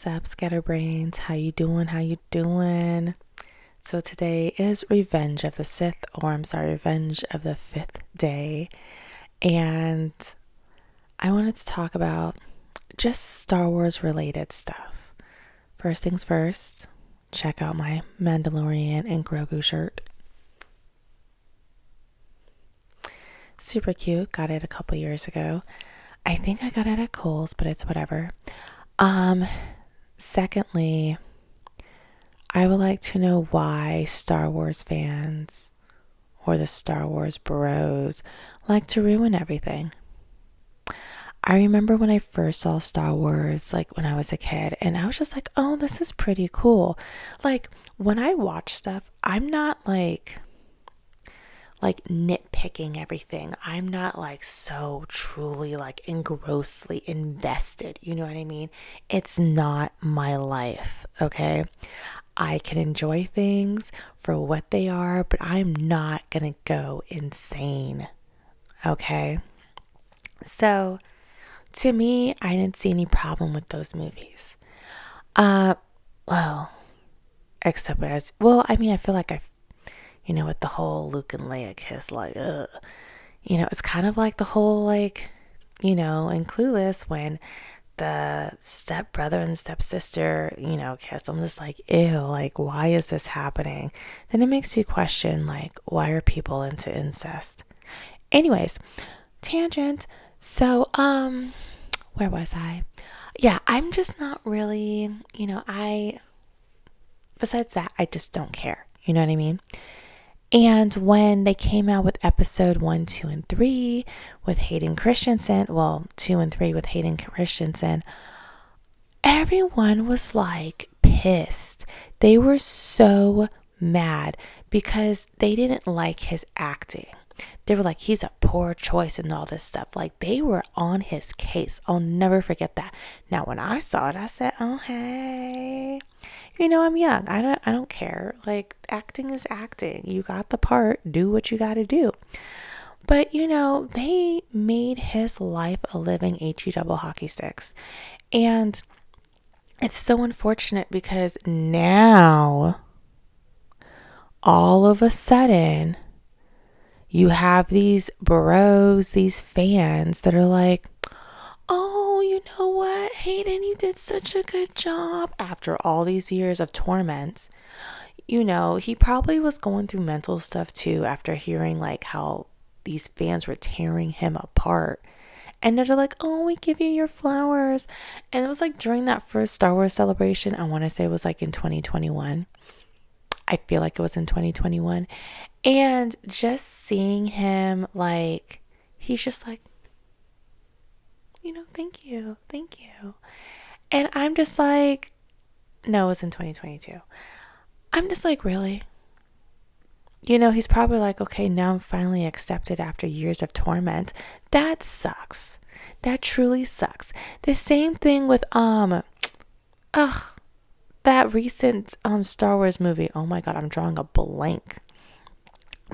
What's up, scatterbrains? How you doing? How you doing? So today is Revenge of the Fifth Day. And I wanted to talk about just Star Wars related stuff. First things first, check out my Mandalorian and Grogu shirt. Super cute. Got it a couple years ago. I think I got it at Kohl's, but it's whatever. Secondly, I would like to know why Star Wars fans or the Star Wars bros like to ruin everything. I remember when I first saw Star Wars, like when I was a kid, and I was just like, oh, this is pretty cool. Like when I watch stuff, I'm not like nitpicking everything. I'm not like so truly like engrossly invested. You know what I mean? It's not my life, okay? I can enjoy things for what they are, but I'm not gonna go insane, okay? So to me, I didn't see any problem with those movies. Uh, well, except I mean, I feel like with the whole Luke and Leia kiss, like, ugh. It's kind of like the whole, like, in Clueless when the stepbrother and stepsister, kiss. I'm just like, ew, like, why is this happening? Then it makes you question, like, why are people into incest? Anyways, tangent. So, where was I? Yeah, I'm just not really, besides that, I just don't care. You know what I mean? And when they came out with episode 1, 2, and 3 with Hayden Christensen, well, 2 and 3 with Hayden Christensen, everyone was like pissed. They were so mad because they didn't like his acting. They were like, he's a poor choice and all this stuff. Like, they were on his case. I'll never forget that. Now, when I saw it, I said, oh, hey. I'm young. I don't care. Like, acting is acting. You got the part. Do what you got to do. But, they made his life a living HE double hockey sticks. And it's so unfortunate because now, all of a sudden, you have these bros, these fans that are like, oh, you know what, Hayden, you did such a good job after all these years of torment. He probably was going through mental stuff too after hearing like how these fans were tearing him apart. And they're like, oh, we give you your flowers. And it was like during that first Star Wars celebration, I want to say it was like in 2021. I feel like it was in 2021. And just seeing him, like, he's just like, thank you, thank you. And I'm just like, no, it was in 2022. I'm just like, really? He's probably like, okay, now I'm finally accepted after years of torment. That sucks. That truly sucks. The same thing with, that recent, Star Wars movie. Oh my God, I'm drawing a blank.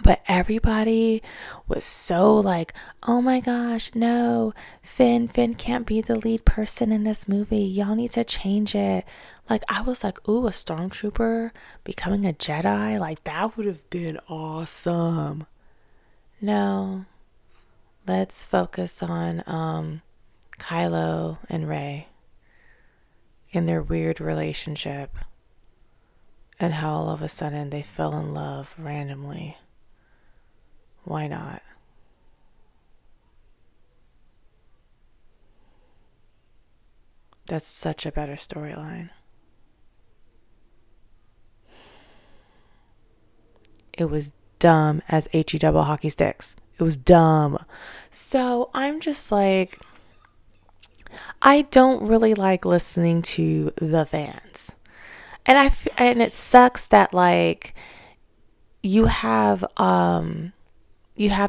But everybody was so like, oh my gosh, no, Finn can't be the lead person in this movie. Y'all need to change it. Like, I was like, ooh, a stormtrooper becoming a Jedi? Like, that would have been awesome. No, let's focus on Kylo and Rey in their weird relationship and how all of a sudden they fell in love randomly. Why not? That's such a better storyline. It was dumb as HE double hockey sticks. It was dumb. So I'm just like, I don't really like listening to the fans. And it sucks that like you have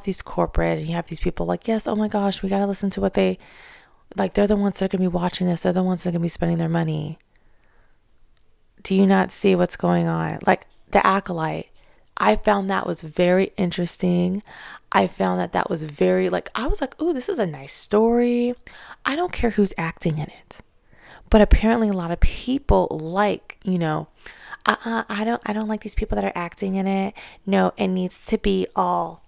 these corporate and you have these people like, yes, oh my gosh, we got to listen to what they like. They're the ones that are going to be watching this. They're the ones that are going to be spending their money. Do you not see what's going on? Like The Acolyte, I found that was very interesting. I found that was very like, I was like, ooh, this is a nice story. I don't care who's acting in it, But apparently a lot of people like, I don't like these people that are acting in it. No, it needs to be all,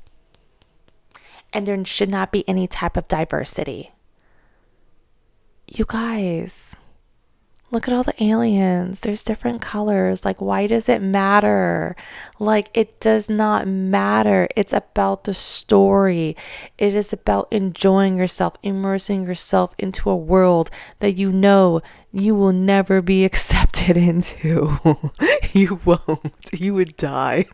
and there should not be any type of diversity. You guys, look at all the aliens. There's different colors. Like, why does it matter? Like, it does not matter. It's about the story. It is about enjoying yourself, immersing yourself into a world that you know you will never be accepted into. You won't. You would die.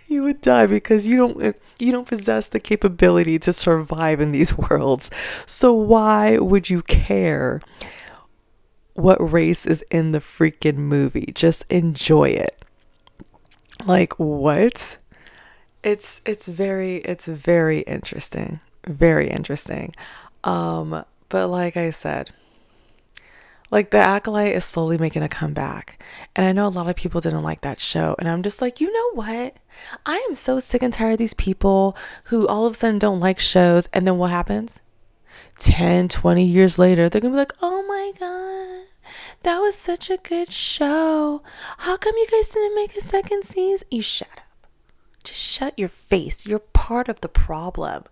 You would die because you don't possess the capability to survive in these worlds. So why would you care what race is in the freaking movie? Just enjoy it. Like, what? It's very interesting. Very interesting. But like I said, like The Acolyte is slowly making a comeback. And I know a lot of people didn't like that show. And I'm just like, you know what? I am so sick and tired of these people who all of a sudden don't like shows. And then what happens? 10, 20 years later, they're going to be like, oh my God, that was such a good show. How come you guys didn't make a second season? You shut up. Just shut your face. You're part of the problem.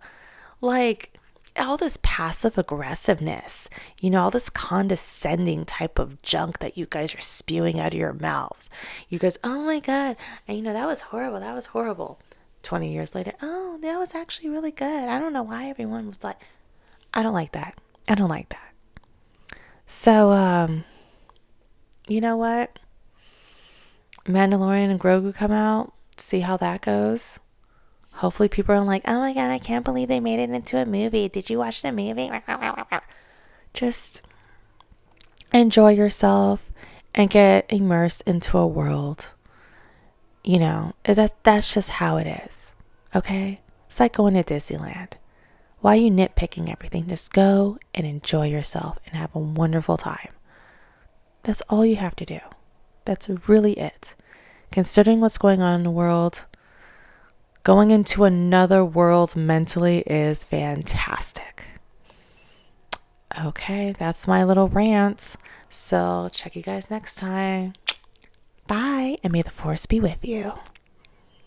Like, all this passive aggressiveness, all this condescending type of junk that you guys are spewing out of your mouths. You guys, oh my God, and that was horrible. That was horrible. 20 years later, oh, that was actually really good. I don't know why everyone was like, I don't like that. I don't like that. So, you know what? Mandalorian and Grogu come out. See how that goes. Hopefully people are like, oh my God, I can't believe they made it into a movie. Did you watch the movie? Just enjoy yourself and get immersed into a world. That's just how it is. Okay? It's like going to Disneyland. Why are you nitpicking everything? Just go and enjoy yourself and have a wonderful time. That's all you have to do. That's really it. Considering what's going on in the world, going into another world mentally is fantastic. Okay, that's my little rant. So check you guys next time. Bye, and may the force be with you.